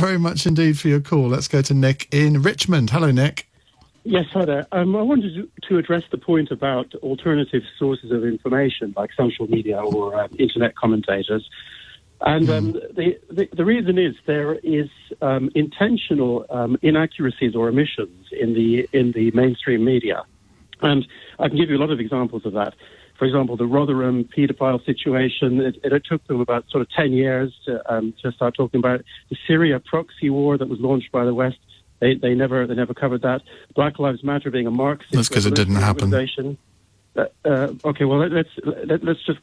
very much indeed for your call. Let's go to Nick in Richmond. Hello, Nick. Yes, hi there. I wanted to address the point about alternative sources of information like social media or internet commentators. And the reason is there is intentional inaccuracies or omissions in the mainstream media. And I can give you a lot of examples of that. For example, the Rotherham paedophile situation, it took them about sort of 10 years to start talking about the Syria proxy war that was launched by the West. They never covered that. Black Lives Matter being a Marxist That's because it didn't happen. Okay, well, let's just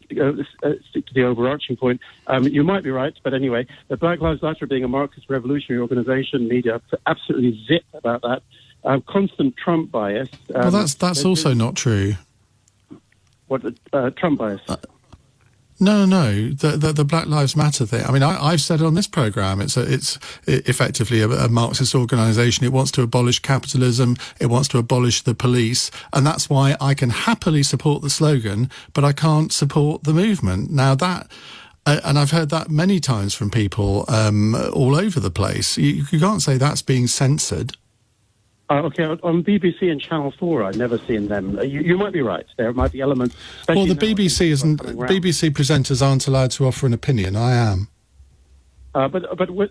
stick to the overarching point. You might be right, but anyway, the Black Lives Matter being a Marxist revolutionary organization, media absolutely zip about that. Constant Trump bias. Well, that's also not true. What Trump bias? No. The Black Lives Matter thing. I mean, I've said it on this programme. It's effectively a Marxist organisation. It wants to abolish capitalism. It wants to abolish the police, and that's why I can happily support the slogan, but I can't support the movement. Now that. And I've heard that many times from people all over the place. You can't say that's being censored. Okay, on BBC and Channel 4, I've never seen them. You might be right. There might be elements. Well, the BBC isn't. BBC presenters aren't allowed to offer an opinion. I am. But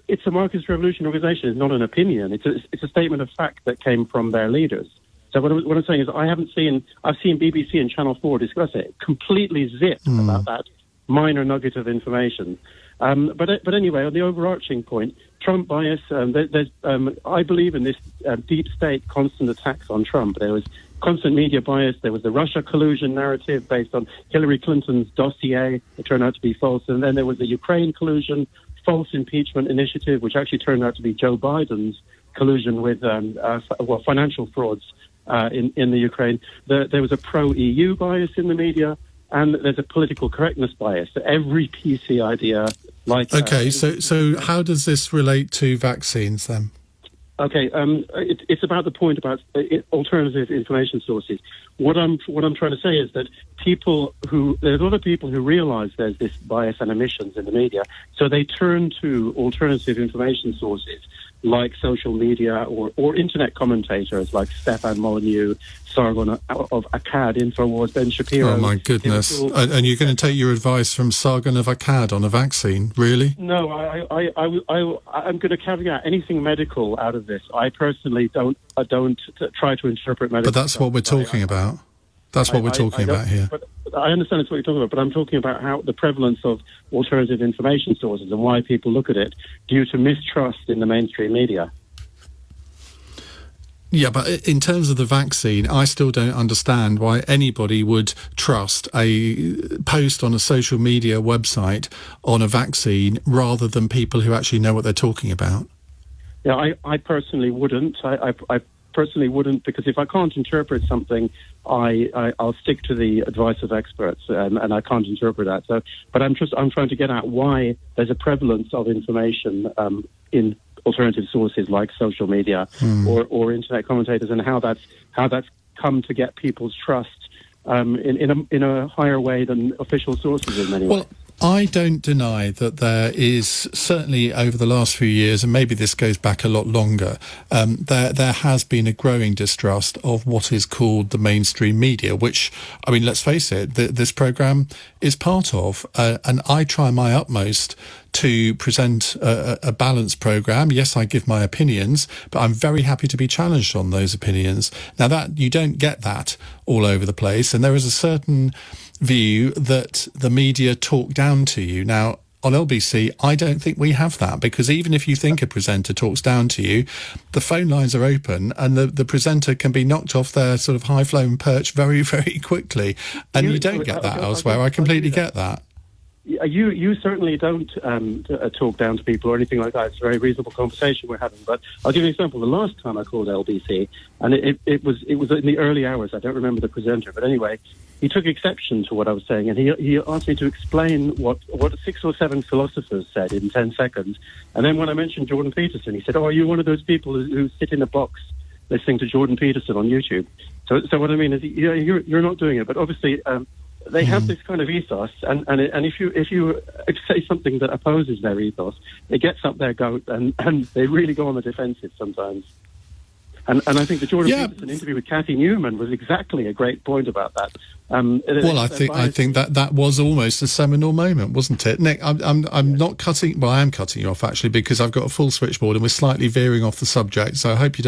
it's a Marxist revolution organisation. It's not an opinion. It's a statement of fact that came from their leaders. So what I'm saying is, I've seen BBC and Channel 4 discuss it, completely zipped about that minor nugget of information. But anyway, on the overarching point, Trump bias, I believe in this deep state constant attacks on Trump. There was constant media bias. There was the Russia collusion narrative based on Hillary Clinton's dossier. It turned out to be false. And then there was the Ukraine collusion, false impeachment initiative, which actually turned out to be Joe Biden's collusion with financial frauds in the Ukraine. There was a pro-EU bias in the media. And there's a political correctness bias. So every PC idea, like okay, so how does this relate to vaccines then? Okay, it's about the point about alternative information sources. What I'm trying to say is that there's a lot of people who realise there's this bias and omissions in the media, so they turn to alternative information sources like social media or internet commentators like Stefan Molyneux, Sargon of Akkad, Infowars, Ben Shapiro. Oh my goodness! And you're going to take your advice from Sargon of Akkad on a vaccine, really? No, I'm going to caveat anything medical out of this. I personally don't try to interpret medical. But that's what we're talking about. That's what we're talking about here. But I understand it's what you're talking about, but I'm talking about how the prevalence of alternative information sources and why people look at it due to mistrust in the mainstream media. Yeah, but in terms of the vaccine, I still don't understand why anybody would trust a post on a social media website on a vaccine rather than people who actually know what they're talking about. Yeah, I personally wouldn't. I personally wouldn't, because if I can't interpret something, I'll stick to the advice of experts, and I can't interpret that. So, but I'm trying to get at why there's a prevalence of information in alternative sources like social media or internet commentators, and how that's come to get people's trust in a higher way than official sources in many ways. I don't deny that there is, certainly over the last few years, and maybe this goes back a lot longer, there has been a growing distrust of what is called the mainstream media, which, I mean, let's face it, this programme is part of, and I try my utmost to present a balanced programme. Yes, I give my opinions, but I'm very happy to be challenged on those opinions. Now, that you don't get that all over the place, and there is a certain view that the media talk down to you. Now, on LBC, I don't think we have that, because even if you think a presenter talks down to you, the phone lines are open and the presenter can be knocked off their sort of high-flown perch very, very quickly. And you don't get that elsewhere. I completely get that. You certainly don't talk down to people or anything like that. It's a very reasonable conversation we're having. But I'll give you an example. The last time I called LBC, and it was in the early hours. I don't remember the presenter, but anyway, he took exception to what I was saying, and he asked me to explain what 6 or 7 philosophers said in 10 seconds. And then when I mentioned Jordan Peterson, he said, "Oh, are you one of those people who sit in a box listening to Jordan Peterson on YouTube?" So what I mean is, you're not doing it, but obviously. they have this kind of ethos, and if you say something that opposes their ethos, it gets up their goat, and they really go on the defensive sometimes. And I think the Jordan Peterson interview with Cathy Newman was exactly a great point about that. Well, I think that was almost a seminal moment, wasn't it, Nick? I'm not cutting. Well, I am cutting you off actually, because I've got a full switchboard and we're slightly veering off the subject. So I hope you don't